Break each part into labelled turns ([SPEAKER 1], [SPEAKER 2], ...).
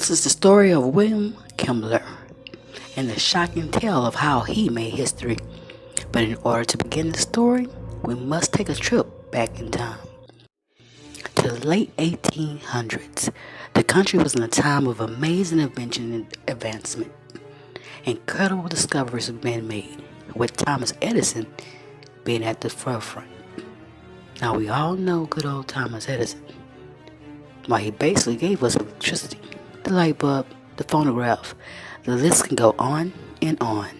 [SPEAKER 1] This is the story of William Kemmler and the shocking tale of how he made history. But in order to begin the story, we must take a trip back in time. To the late 1800s, the country was in a time of amazing invention and advancement. Incredible discoveries have been made, with Thomas Edison being at the forefront. Now we all know good old Thomas Edison. Why, he basically gave us electricity, the light bulb, the phonograph. The list can go on and on.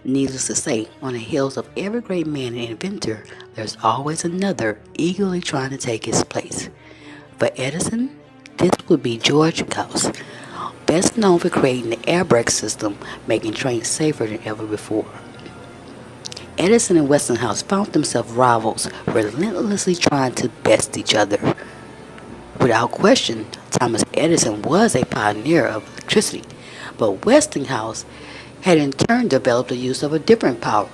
[SPEAKER 1] Needless to say, on the heels of every great man and inventor, there's always another eagerly trying to take his place. For Edison, this would be George Gauss, best known for creating the air brake system, making trains safer than ever before. Edison and Westinghouse found themselves rivals, relentlessly trying to best each other. Without question, Thomas Edison was a pioneer of electricity, but Westinghouse had in turn developed the use of a different power,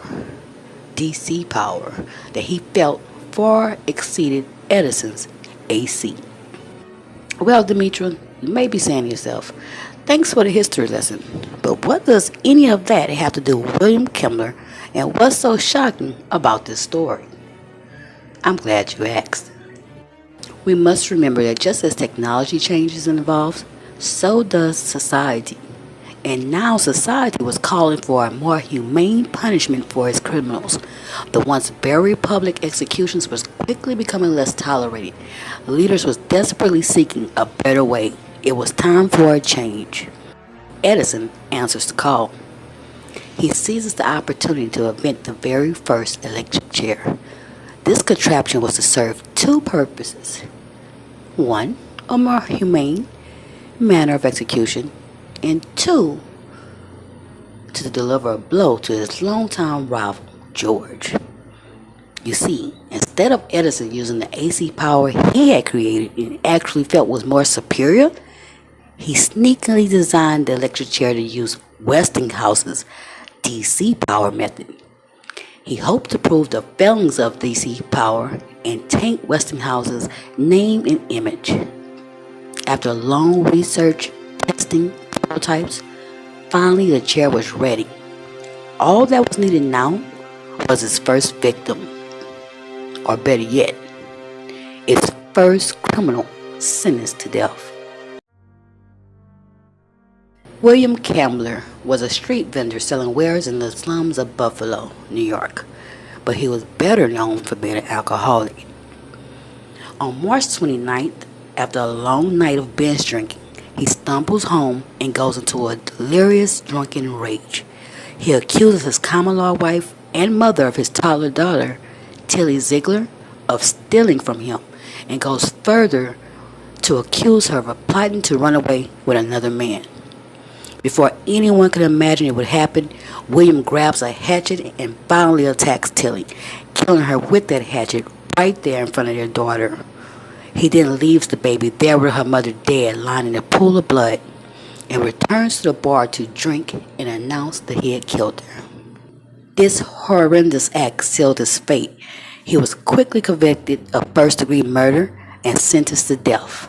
[SPEAKER 1] DC power, that he felt far exceeded Edison's AC. Well, Demetra, you may be saying to yourself, thanks for the history lesson, but what does any of that have to do with William Kemmler, and what's so shocking about this story? I'm glad you asked. We must remember that just as technology changes and evolves, so does society. And now society was calling for a more humane punishment for its criminals. The once very public executions was quickly becoming less tolerated. Leaders was desperately seeking a better way. It was time for a change. Edison answers the call. He seizes the opportunity to invent the very first electric chair. This contraption was to serve two purposes. One, a more humane manner of execution, and two, to deliver a blow to his longtime rival, George. You see, instead of Edison using the AC power he had created and actually felt was more superior, he sneakily designed the electric chair to use Westinghouse's DC power method. He hoped to prove the failings of DC power and taint Westinghouse's name and image. After long research, testing, prototypes, finally the chair was ready. All that was needed now was its first victim, or better yet, its first criminal sentenced to death. William Kemmler was a street vendor selling wares in the slums of Buffalo, New York, but he was better known for being an alcoholic. On March 29th, after a long night of binge drinking, he stumbles home and goes into a delirious drunken rage. He accuses his common law wife and mother of his toddler daughter, Tilly Ziegler, of stealing from him, and goes further to accuse her of plotting to run away with another man. Before anyone could imagine it would happen, William grabs a hatchet and violently attacks Tilly, killing her with that hatchet right there in front of their daughter. He then leaves the baby there with her mother dead, lying in a pool of blood, and returns to the bar to drink and announce that he had killed her. This horrendous act sealed his fate. He was quickly convicted of first-degree murder and sentenced to death,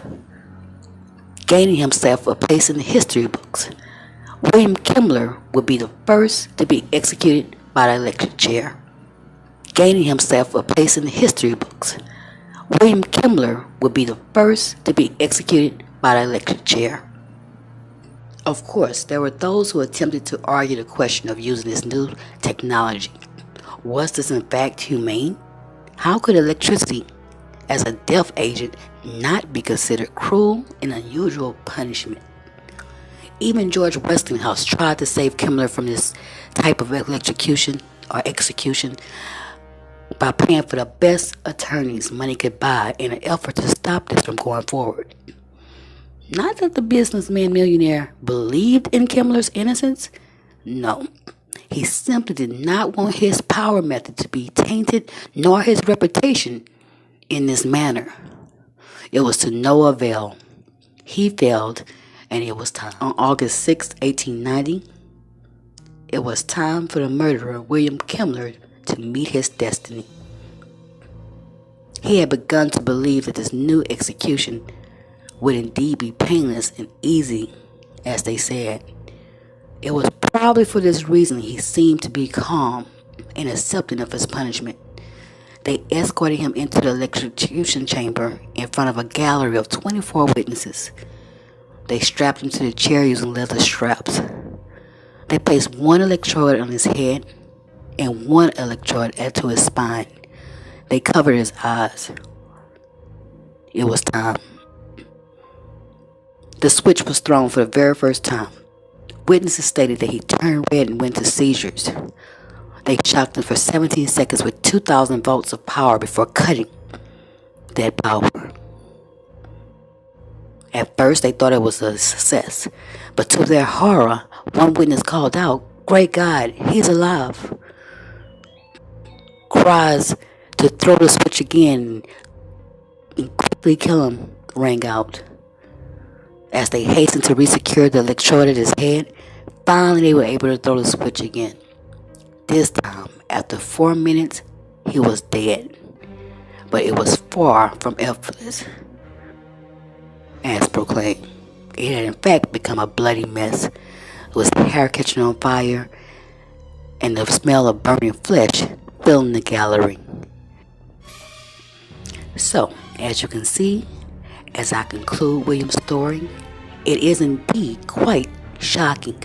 [SPEAKER 1] gaining himself a place in the history books. William Kemmler would be the first to be executed by the electric chair, gaining himself a place in the history books. William Kemmler would be the first to be executed by the electric chair. Of course, there were those who attempted to argue the question of using this new technology. Was this in fact humane? How could electricity, as a death agent, not be considered cruel and unusual punishment? Even George Westinghouse tried to save Kemmler from this type of electrocution or execution by paying for the best attorneys money could buy in an effort to stop this from going forward. Not that the businessman millionaire believed in Kemmler's innocence. No, he simply did not want his power method to be tainted, nor his reputation in this manner. It was to no avail. He failed, and it was time. On August 6, 1890, it was time for the murderer William Kemmler to meet his destiny. He had begun to believe that this new execution would indeed be painless and easy, as they said. It was probably for this reason he seemed to be calm and accepting of his punishment. They escorted him into the electrocution chamber in front of a gallery of 24 witnesses. They strapped him to the chair using leather straps. They placed one electrode on his head and one electrode to his spine. They covered his eyes. It was time. The switch was thrown for the very first time. Witnesses stated that he turned red and went to seizures. They shocked him for 17 seconds with 2,000 volts of power before cutting that power. At first, they thought it was a success, but to their horror, one witness called out, "Great God, he's alive!" Cries to throw the switch again and quickly kill him rang out. As they hastened to resecure the electrode at his head, finally they were able to throw the switch again. This time, after 4 minutes, he was dead. But it was far from effortless, as proclaimed. It had in fact become a bloody mess, with his hair catching on fire and the smell of burning flesh filling the gallery. So, as you can see, as I conclude William's story, it is indeed quite shocking.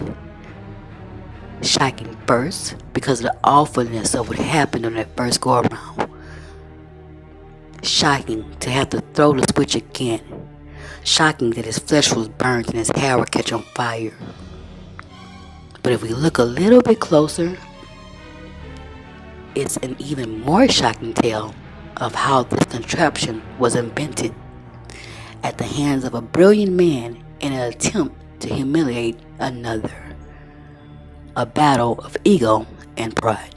[SPEAKER 1] Shocking first because of the awfulness of what happened on that first go around. Shocking to have to throw the switch again. Shocking that his flesh was burnt and his hair would catch on fire. But if we look a little bit closer, it's an even more shocking tale of how this contraption was invented at the hands of a brilliant man in an attempt to humiliate another. A battle of ego and pride.